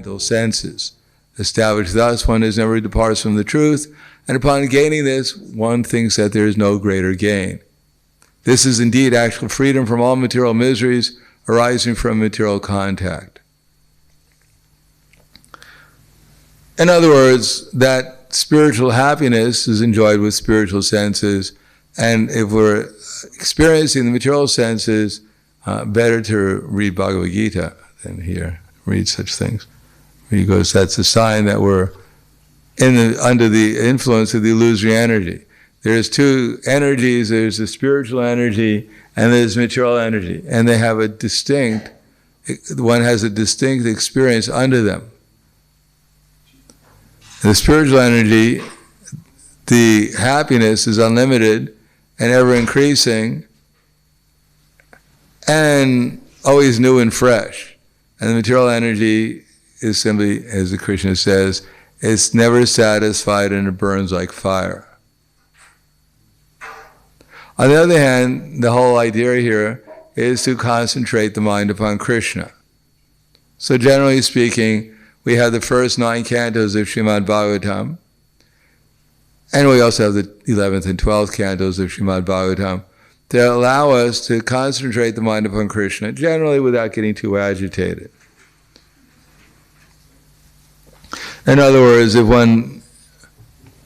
mental senses. Established thus, one is never departs from the truth, and upon gaining this, one thinks that there is no greater gain. This is indeed actual freedom from all material miseries arising from material contact. In other words, that spiritual happiness is enjoyed with spiritual senses, and if we're experiencing the material senses, better to read Bhagavad Gita than here, read such things. Because that's a sign that we're under the influence of the illusory energy. There's two energies, there's the spiritual energy and there's material energy. And they have one has a distinct experience under them. The spiritual energy, the happiness is unlimited and ever increasing and always new and fresh. And the material energy is simply, as the Krishna says, it's never satisfied and it burns like fire. On the other hand, the whole idea here is to concentrate the mind upon Krishna. So generally speaking, we have the first 9 cantos of Srimad Bhagavatam, and we also have the 11th and 12th cantos of Srimad Bhagavatam that allow us to concentrate the mind upon Krishna, generally without getting too agitated. In other words, if one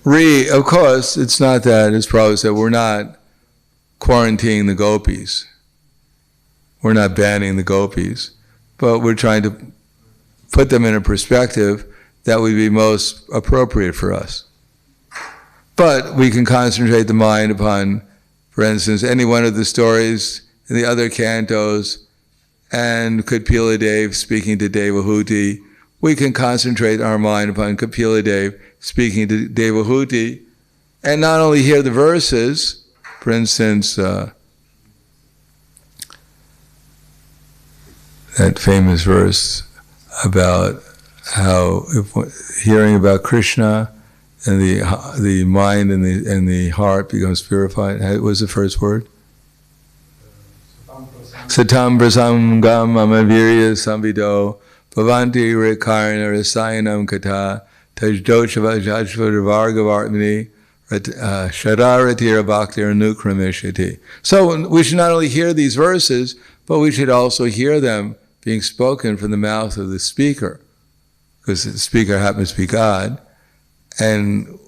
of course, it's not that, as Prabhupada said, we're not quarantining the gopis. We're not banning the gopis, but we're trying to put them in a perspective that would be most appropriate for us. But we can concentrate the mind upon, for instance, any one of the stories in the other cantos, and Kapila Dev speaking to Devahuti. We can concentrate our mind upon Kapila Dev speaking to Devahuti, and not only hear the verses, for instance, that famous verse about how hearing about Krishna and the mind and the heart becomes purified. What was the first word? Satam prasamgam amavirya samvido bhavanti rekarna rasayanam kata tajdoshava jajvadavargavartmini shadaratira bhaktir nukramishati. So we should not only hear these verses, but we should also hear them being spoken from the mouth of the speaker, because the speaker happens to be God. And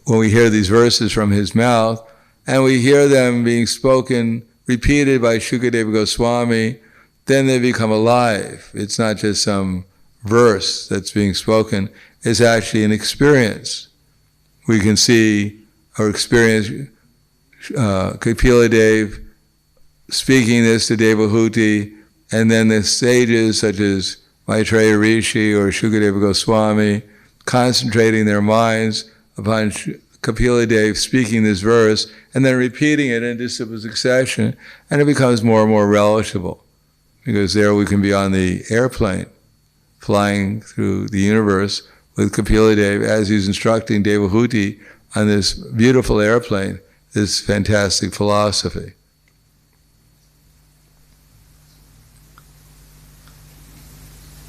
when we hear these verses from his mouth, and we hear them being spoken, repeated by Shukadeva Goswami, then they become alive. It's not just some verse that's being spoken, it's actually an experience. We can see or experience Kapila Dev speaking this to Devahuti, and then the sages such as Maitreya Rishi or Shukadeva Goswami concentrating their minds upon Kapila Dev speaking this verse and then repeating it in disciple succession, and it becomes more and more relishable, because there we can be on the airplane flying through the universe with Kapila Dev as he's instructing Devahuti on this beautiful airplane, this fantastic philosophy.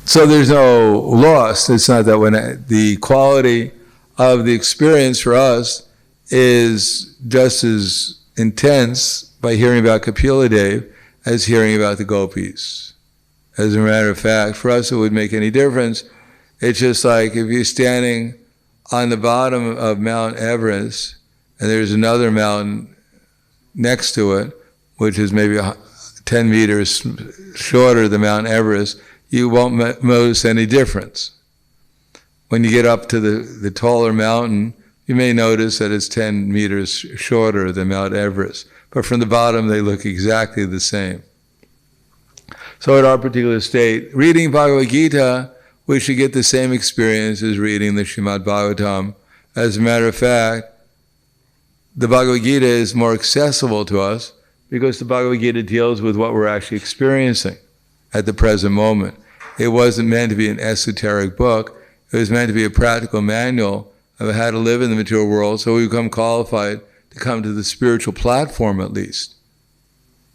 So there's no loss. It's not that when the quality of the experience for us is just as intense by hearing about Kapila Dev as hearing about the gopis. As a matter of fact, for us it would make any difference. It's just like if you're standing on the bottom of Mount Everest and there's another mountain next to it, which is maybe 10 meters shorter than Mount Everest, you won't notice any difference. When you get up to the taller mountain, you may notice that it's 10 meters shorter than Mount Everest. But from the bottom, they look exactly the same. So at our particular state, reading Bhagavad Gita, we should get the same experience as reading the Srimad Bhagavatam. As a matter of fact, the Bhagavad Gita is more accessible to us because the Bhagavad Gita deals with what we're actually experiencing at the present moment. It wasn't meant to be an esoteric book. It was meant to be a practical manual of how to live in the material world, so we become qualified to come to the spiritual platform at least.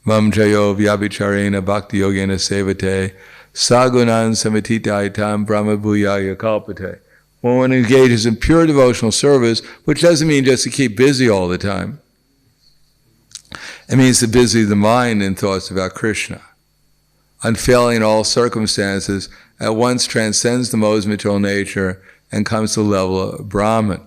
Mam jayo vyabhicharena bhakti yogena sevate sagunan samatitaitam brahma bhuyaya kalpate. When one engages in pure devotional service, which doesn't mean just to keep busy all the time. It means to busy the mind in thoughts about Krishna. Unfailing in all circumstances, at once transcends the modes of material nature and comes to the level of Brahman.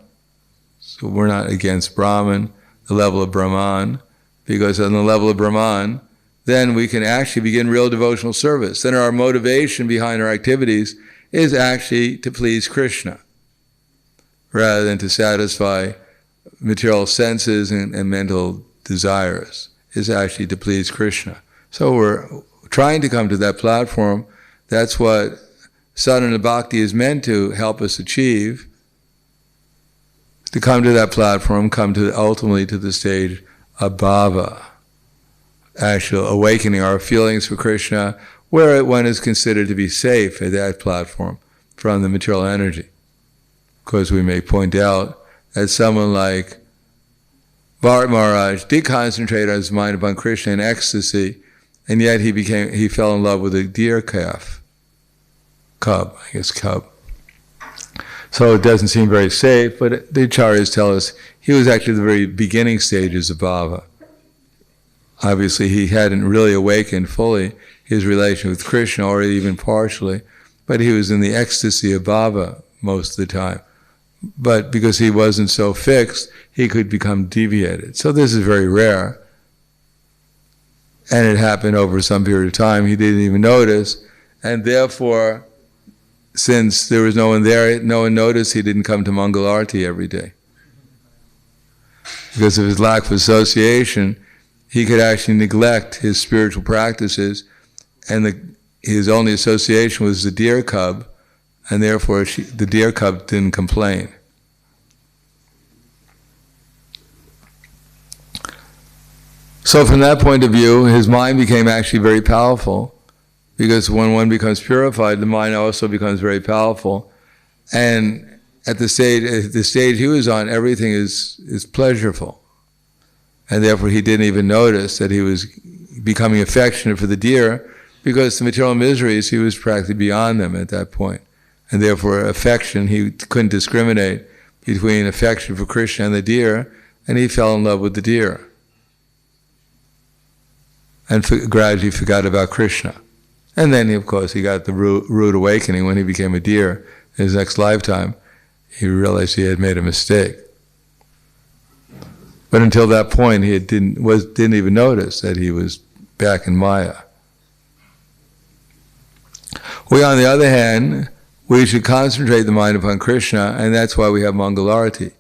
So we're not against Brahman, the level of Brahman, because on the level of Brahman, then we can actually begin real devotional service. Then our motivation behind our activities is actually to please Krishna, rather than to satisfy material senses and mental desires. Is actually to please Krishna. So we're trying to come to that platform. That's what sadhana bhakti is meant to help us achieve. To come to that platform, come to ultimately to the stage of bhava, actual awakening our feelings for Krishna, where one is considered to be safe at that platform from the material energy. Of course, we may point out that someone like Bharat Maharaj did concentrate his mind upon Krishna in ecstasy, and yet he fell in love with a deer cub. So it doesn't seem very safe, but the acharyas tell us he was actually the very beginning stages of bhava. Obviously, he hadn't really awakened fully his relation with Krishna, or even partially, but he was in the ecstasy of bhava most of the time. But because he wasn't so fixed, he could become deviated. So this is very rare. And it happened over some period of time. He didn't even notice. And therefore, since there was no one there, no one noticed he didn't come to Mangalarti every day. Because of his lack of association, he could actually neglect his spiritual practices, and his only association was the deer cub, and therefore the deer cub didn't complain. So from that point of view, his mind became actually very powerful, because when one becomes purified, the mind also becomes very powerful. And at the stage he was on, everything is pleasurable. And therefore he didn't even notice that he was becoming affectionate for the deer, because the material miseries, he was practically beyond them at that point. And therefore affection, he couldn't discriminate between affection for Krishna and the deer, and he fell in love with the deer. And gradually forgot about Krishna. And then, of course, he got the rude awakening when he became a deer in his next lifetime. He realized he had made a mistake. But until that point, he didn't even notice that he was back in Maya. We, on the other hand, we should concentrate the mind upon Krishna, and that's why we have Mangalarti.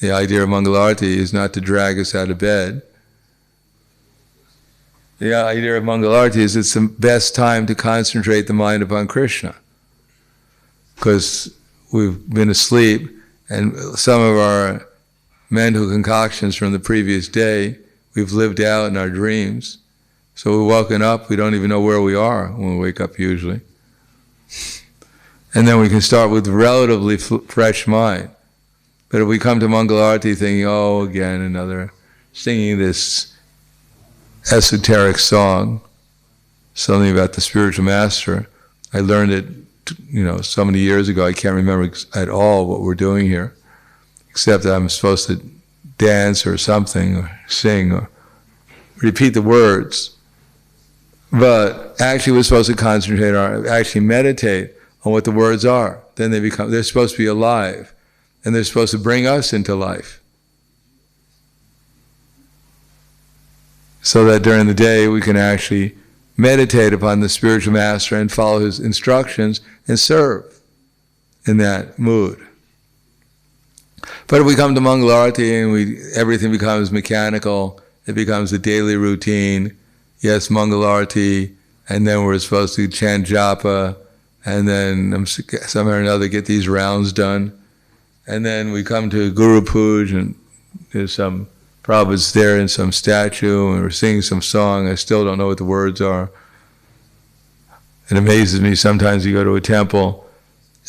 The idea of Mangalarti is not to drag us out of bed. The idea of Mangalarti is it's the best time to concentrate the mind upon Krishna, because we've been asleep, and some of our mental concoctions from the previous day we've lived out in our dreams. So we're woken up, we don't even know where we are when we wake up usually. And then we can start with relatively fresh mind. But if we come to Mangalarti thinking, oh, again, another, singing this esoteric song, something about the spiritual master. I learned it, so many years ago, I can't remember at all what we're doing here, except that I'm supposed to dance or something, or sing, or repeat the words. But actually we're supposed to concentrate actually meditate on what the words are. Then they're supposed to be alive, and they're supposed to bring us into life. So that during the day we can actually meditate upon the spiritual master and follow his instructions and serve in that mood. But if we come to Mangalarti and everything becomes mechanical, it becomes a daily routine. Yes, Mangalarti, and then we're supposed to chant japa, and then somehow or another get these rounds done. And then we come to Guru Puj, and there's some Prabhupada's there in some statue, and we're singing some song. I still don't know what the words are. It amazes me sometimes you go to a temple,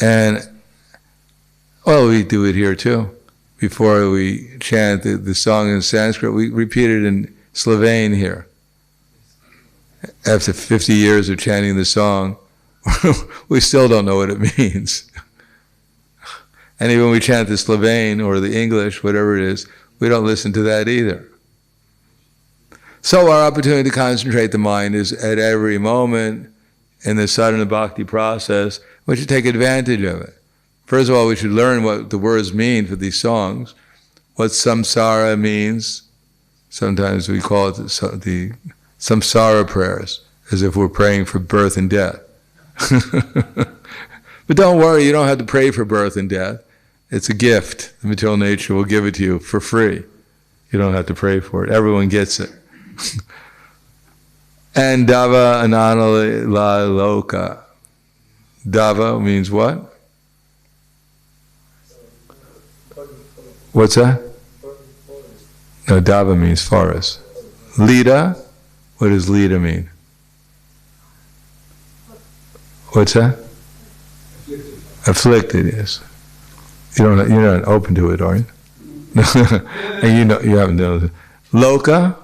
and, well, we do it here too. Before we chant the song in Sanskrit, we repeat it in Slovene here. After 50 years of chanting the song, we still don't know what it means. And even when we chant the Slovene or the English, whatever it is, we don't listen to that either. So our opportunity to concentrate the mind is at every moment in the sadhana bhakti process. We should take advantage of it. First of all, we should learn what the words mean for these songs, what samsara means. Sometimes we call it the samsara prayers, as if we're praying for birth and death. But don't worry, you don't have to pray for birth and death. It's a gift. The material nature will give it to you for free. You don't have to pray for it. Everyone gets it. And dava ananala loka. Dava means what? What's that? No, dava means forest. Lida? What does lida mean? What's that? Afflicted, yes. You're not open to it, are you? And you haven't known it. Loka?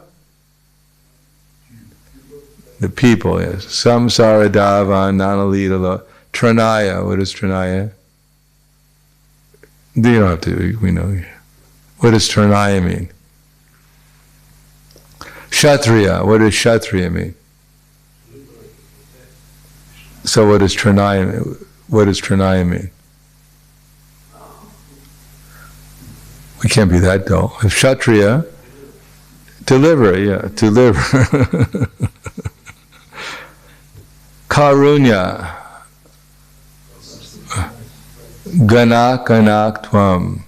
The people, yes. Samsara dava nanalita lo. Tranaya, what is tranaya? You don't have to, we know. What does tranaya mean? Kshatriya, what does kshatriya mean? So what does tranaya mean? What does tranaya mean? We can't be that dull. If kshatriya, deliver, yeah, deliver. Karunya, ganak tvam.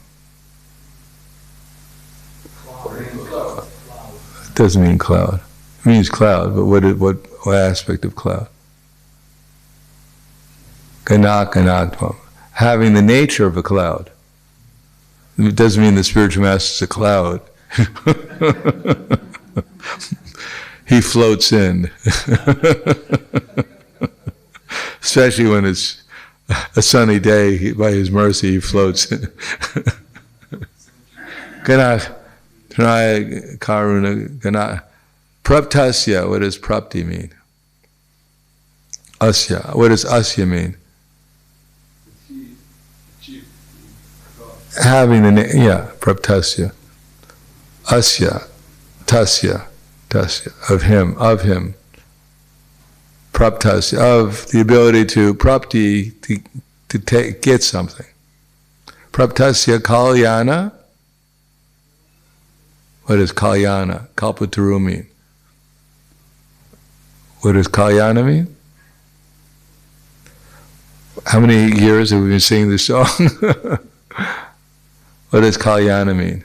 It doesn't mean cloud. It means cloud, but what aspect of cloud? Ganak tvam. Having the nature of a cloud. It doesn't mean the spiritual master is a cloud. He floats in. Especially when it's a sunny day, by his mercy he floats in. Gana, Tanaya, Karuna, Gana. Praptasya, what does prapti mean? Asya, what does asya mean? Having the praptasya. Asya, tasya, of him. Praptasya, of the ability to prapti, to get something. Praptasya kalyana. What does kalyana, kalpataru mean? What does kalyana mean? How many years have we been singing this song? What does kalyana mean?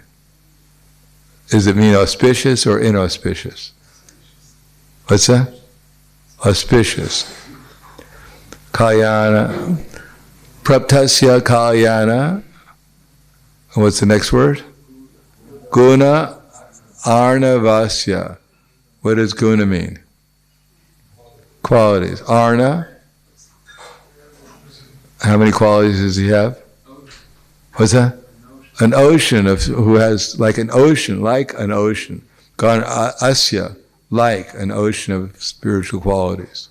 Does it mean auspicious or inauspicious? What's that? Auspicious. Kalyana. Praptasya kalyana. And what's the next word? Guna arnavasya. What does guna mean? Qualities. Arna. How many qualities does he have? What's that? An ocean of who has like an ocean. Gan asya, like an ocean of spiritual qualities.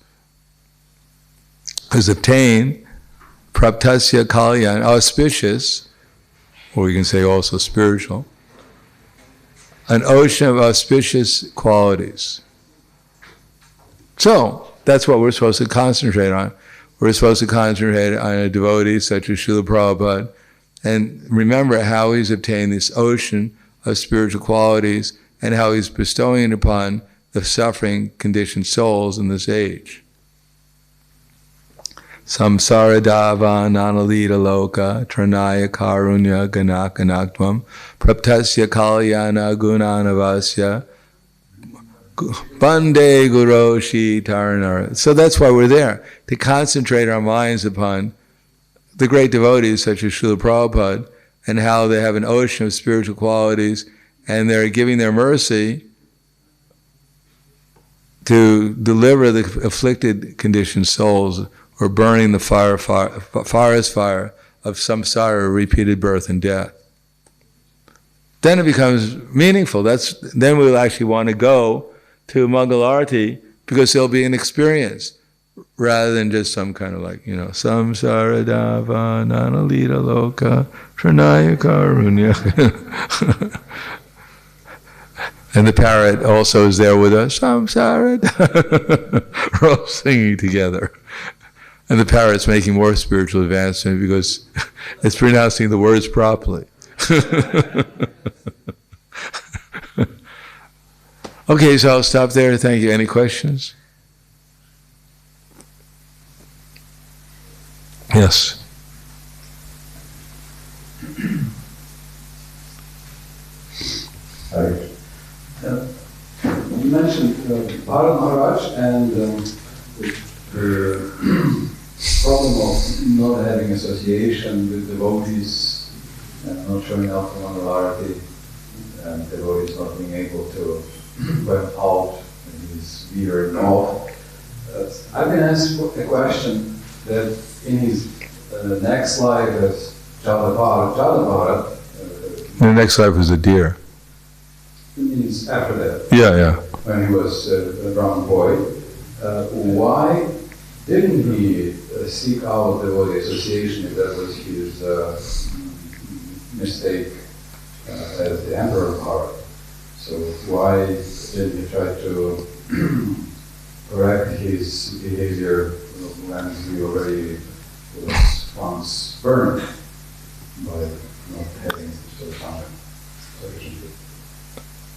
Is obtained, praptasya kalyan, auspicious, or we can say also spiritual, an ocean of auspicious qualities. So, that's what we're supposed to concentrate on. We're supposed to concentrate on a devotee such as Srila Prabhupada, and remember how he's obtained this ocean of spiritual qualities and how he's bestowing it upon the suffering conditioned souls in this age. Samsara dava nanalita loka tranaya karunya ganakanatvam praptasya kalyana gunanavasya bande guroshi taranara. So that's why we're there, to concentrate our minds upon the great devotees such as Srila Prabhupada and how they have an ocean of spiritual qualities and they're giving their mercy to deliver the afflicted conditioned souls or burning the forest fire of samsara, repeated birth and death. Then it becomes meaningful. Then we'll actually want to go to Mangalarti because there'll be an experience. rather than just some kind of like, samsara dava nanalita loka pranaya karunya. And the parrot also is there with us, samsara dava. We're all singing together. And the parrot's making more spiritual advancement because it's pronouncing the words properly. Okay, so I'll stop there. Thank you. Any questions? Yes. Sorry. You mentioned Bharat Maharaj and the problem of not having association with devotees, not showing up for honorarity, and devotees not being able to went out and he's veering off. I've been asked a question that in his next life as Jadabharat, The next life was a deer. means after that, Yeah. when he was a brown boy, why didn't he seek out devotee association if that was his mistake as the emperor of Bharat? So why didn't he try to correct his behavior when he already was once burned by not having so common relationship?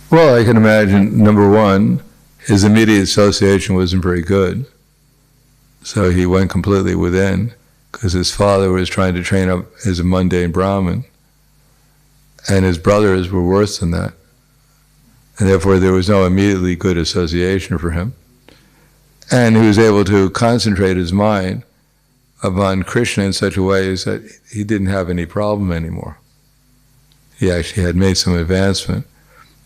Well, I can imagine, number one, his immediate association wasn't very good. So he went completely within, because his father was trying to train up as a mundane Brahmin, and his brothers were worse than that. And therefore there was no immediately good association for him. And he was able to concentrate his mind upon Krishna in such a way as that he didn't have any problem anymore. He actually had made some advancement.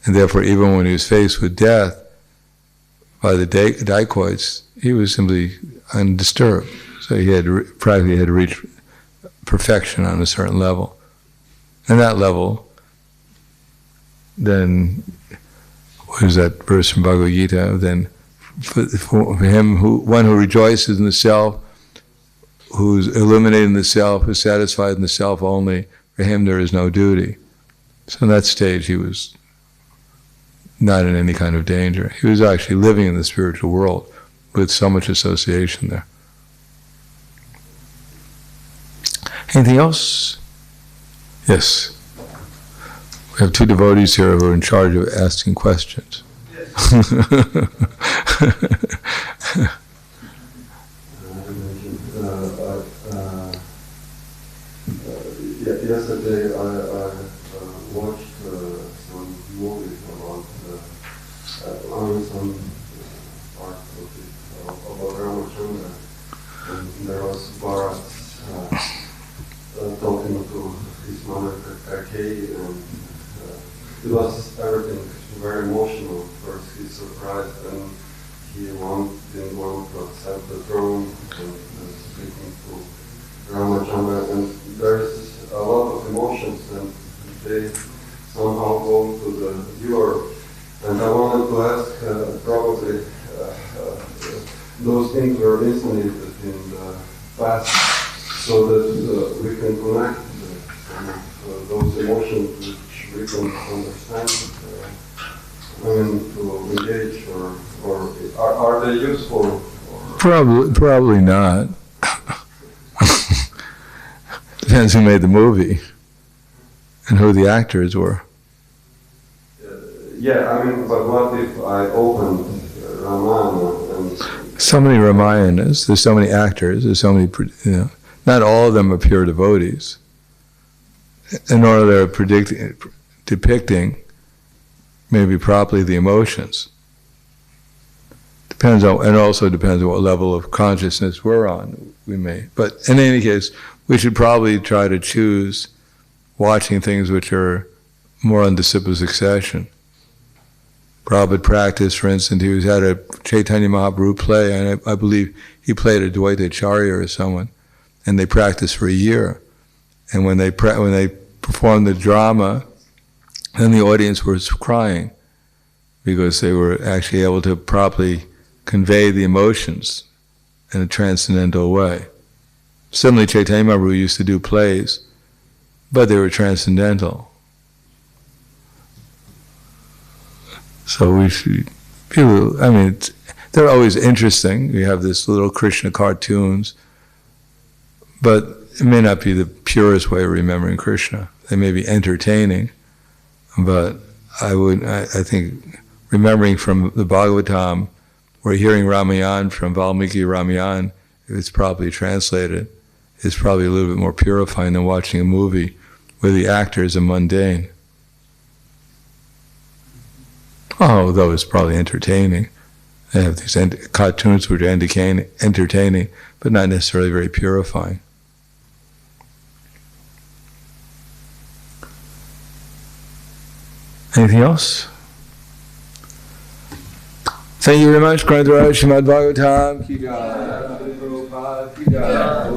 And therefore, even when he was faced with death by the dacoits, he was simply undisturbed. So he had practically had reached perfection on a certain level. And that level, then, what is that verse from Bhagavad Gita? Then, for him, one who rejoices in the self, who's illuminating the self, who's satisfied in the self only, for him there is no duty. So in that stage, he was not in any kind of danger. He was actually living in the spiritual world with so much association there. Anything else? Yes. We have two devotees here who are in charge of asking questions. Yesterday I watched some movies about some parts of it about Ramachandra, and there was Bharat talking to his mother Kaikeyi, and it was everything very emotional. First he's surprised and he didn't want to accept the throne, and speaking to Ramachandra, and there's a lot of emotions, and they somehow go to the viewer. And I wanted to ask, probably those things were insinuated in the past, so that we can connect those emotions which we can understand, to engage, or are they useful? Probably not. Depends who made the movie and who the actors were. But what if I opened Ramayana and... So many Ramayanas, there's so many actors, there's so many, not all of them are pure devotees. In order they're depicting maybe properly the emotions. Depends on, and also depends on what level of consciousness we're on, but in any case, we should probably try to choose watching things which are more on disciple succession. Prabhupada practiced, for instance, he had a Chaitanya Mahaprabhu play, and I believe he played a Dvaita Acharya or someone, and they practiced for a year. And when they performed the drama, then the audience was crying because they were actually able to properly convey the emotions in a transcendental way. Similarly, Chaitanya Mahaprabhu used to do plays, but they were transcendental. So we should, people, I mean, they're always interesting. We have this little Krishna cartoons, but it may not be the purest way of remembering Krishna. They may be entertaining, but I think remembering from the Bhagavatam, or hearing Ramayan from Valmiki Ramayan, if it's properly translated, is probably a little bit more purifying than watching a movie where the actors are mundane. Although it's probably entertaining. They have these cartoons which are entertaining, but not necessarily very purifying. Anything else? Thank you very much. Grantharaj Srimad Bhagavatam ki jai. Prabhupada ki jai.